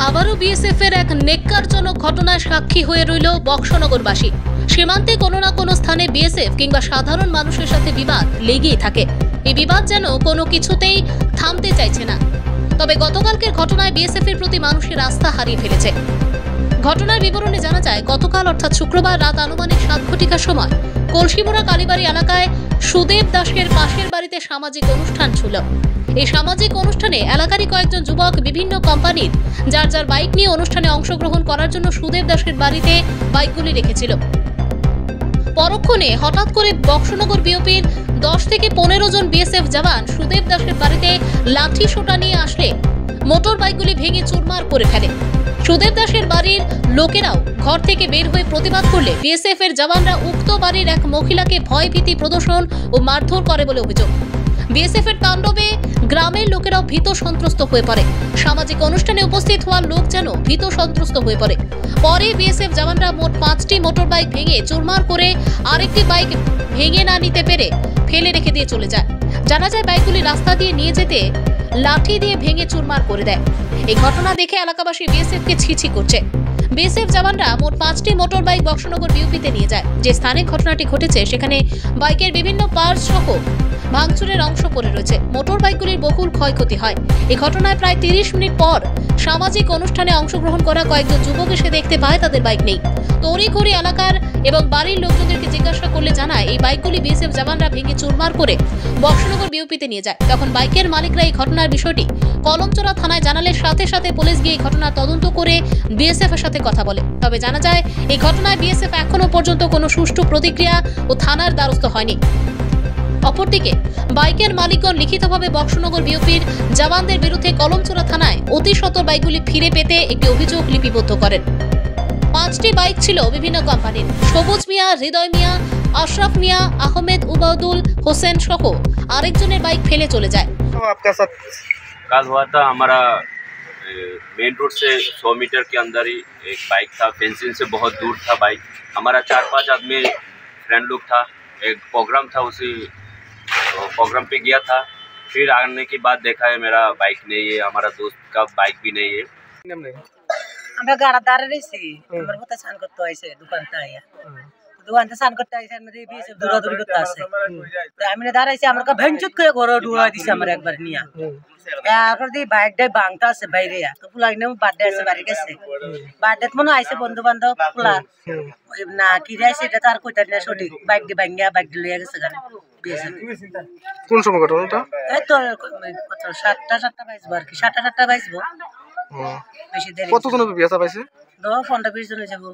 আবারও বিএসএফ এর এক নেক্কারজনক ঘটনায় সাক্ষী হয়ে রইল বক্সনগরবাসী। সীমান্তে কোনো না কোনো স্থানে বিএসএফ কিংবা সাধারণ মানুষের সাথে বিবাদ লেগেই থাকে। এই বিবাদ যেন কোনো কিছুতেই থামতে চাইছে না। তবে গতকালকের ঘটনায় বিএসএফ এর প্রতি মানুষের আস্থা হারিয়ে ফেলেছে। ঘটনার বিবরণে জানা যায়, গতকাল অর্থাৎ শুক্রবার রাত আনুমানিক 7 ঘটিকার সময় কলসিমুড়া কালীবাড়ি এলাকায় সুদেব দাসের পাশের বাড়িতে সামাজিক অনুষ্ঠান ছিল। এই সামাজিক অনুষ্ঠানে এলাকারই কয়েকজন যুবক বিভিন্ন কোম্পানির যার যার বাইক নিয়ে অনুষ্ঠানে অংশগ্রহণ করার জন্য সুদেব দাসের বাড়িতে বাইকগুলি রেখেছিল। পরক্ষণে হঠাৎ করে বক্সনগর বিওপির 10 থেকে 15 জন বিএসএফ জওয়ান সুদেব দাসের বাড়িতে লাঠি সোটা নিয়ে আসলে মোটর বাইকগুলি ভেঙে চুরমার করে ফেলে। সুদেব দাসের বাড়ির লোকেরাও ঘর থেকে বের হয়ে প্রতিবাদ করলে বিএসএফ এর জওয়ানরা উক্ত বাড়ির এক মহিলাকে ভয়ভীতি প্রদর্শন ও মারধর করে বলে অভিযোগ। বিএসএফ এর তাণ্ডবে গ্রামের লোকেরাও ভীত সন্ত্রস্ত হয়ে পড়ে। সামাজিক অনুষ্ঠানে উপস্থিত হওয়া লোক যেন ভীত সন্ত্রস্ত হয়ে পড়ে। পরে বিএসএফ জওয়ানরা মোট 5টি মোটর বাইক ভেঙে চুরমার করে আরেকটি বাইক ভেঙে না নিতে পেরে ফেলে রেখে দিয়ে চলে যায়। জানা যায়, বাইকগুলি রাস্তা দিয়ে নিয়ে যেতে লাঠি দিয়ে ভেঙে চুরমার করে দেয়। এই ঘটনা দেখে এলাকাবাসী বিএসএফ কে ছিছি করছে। বিএসএফ জওয়ানরা মোট 5টি মোটর বাইক বক্সনগর বিউপিতে নিয়ে যায়। যে স্থানে ঘটনাটি ঘটেছে সেখানে বাইকের বিভিন্ন পার্টস সহ ভাঙচুরের অংশ পড়ে রয়েছে। মোটর বাইকগুলির বহুল ক্ষয়ক্ষতি হয়। এই ঘটনায় প্রায় 30 মিনিট পর সামাজিক অনুষ্ঠানে অংশগ্রহণ করা কয়েকজন যুবক এসে দেখতে পায় তাদের বাইক নেই। তড়িঘড়ি এলাকার এবং বাড়ির লোকজনদেরকে জিজ্ঞাসা করলে জানায়, এই বাইকগুলি বিএসএফ জওয়ানরা ভেঙে চুরমার করে বক্সনগর বিউপিতে নিয়ে যায়। তখন বাইকের মালিকরা এই ঘটনার বিষয়টি কলমচড়া থানায় জানালে সাথে সাথে পুলিশ গিয়ে এই ঘটনার তদন্ত করে বিএসএফ এর সাথে কথা বলে। তবে জানা যায়, এই ঘটনায় বিএসএফ এখনো পর্যন্ত কোনো সুষ্ঠু প্রতিক্রিয়া ও থানার দ্বারস্থ হয়নি। অপরদিকে বাইকের মালিকগণ লিখিতভাবে বক্সনগর বিওপির জওয়ানদের বিরুদ্ধে কলমচড়া থানায় অতি সত্বর বাইকগুলি ফিরে পেতে একটি অভিযোগ লিপিবদ্ধ করেন। 5টি বাইক ছিল বিভিন্ন কোম্পানির। সবুজ মিয়া, হৃদয় মিয়া, আশরাফ মিয়া, আহমেদ উবায়দুল হোসেন সহ আরেকজনের বাইক ফেলে চলে যায়। कल हुआ था हमारा मेन रोड से 100 मीटर के अंदर ही एक बाइक था, फेंसिंग से बहुत दूर था बाइक। हमारा 4-5 आदमी फ्रेंड लोग था, एक प्रोग्राम था, उसी प्रोग्राम पे गया था। फिर आने के बाद देखा है मेरा बाइक नहीं है, हमारा दोस्त का बाइक भी नहीं है। আমরা গাড়া দাঁড়ে রয়েছি, আমার কোথায় স্নান করতে হয়েছে দোকানটা আইয়া দোকানটা স্নান করতে আইছে, মধ্যে বিএসএফ দৌড়াদৌড়ি করতে আছে। তো আমি দাঁড়াইছি, আমার ভেঞ্চুত করে ঘরে ডুয়া দিছে আমার একবার নিয়া। এরপর দিয়ে বাইকটাই ভাঙতে আছে বাইরে, তো ফুলা কিনে বার্থডে আছে বাড়ি গেছে। বার্থডে মনে আইছে বন্ধু বান্ধব ফুলা না কি যাইছে, এটা তো আর কইতা না সঠিক। বাইক দিয়ে ভাঙিয়া বাইক দিয়ে লইয়া গেছে গানে বিএসএফ। কোন সময় ঘটনাটা? এই তো 7টা বাজবো আর কি, 7টা বাজবো। বেশি দেরি কতজন বিয়াসা পাইছে? 15-20 জন যাবো।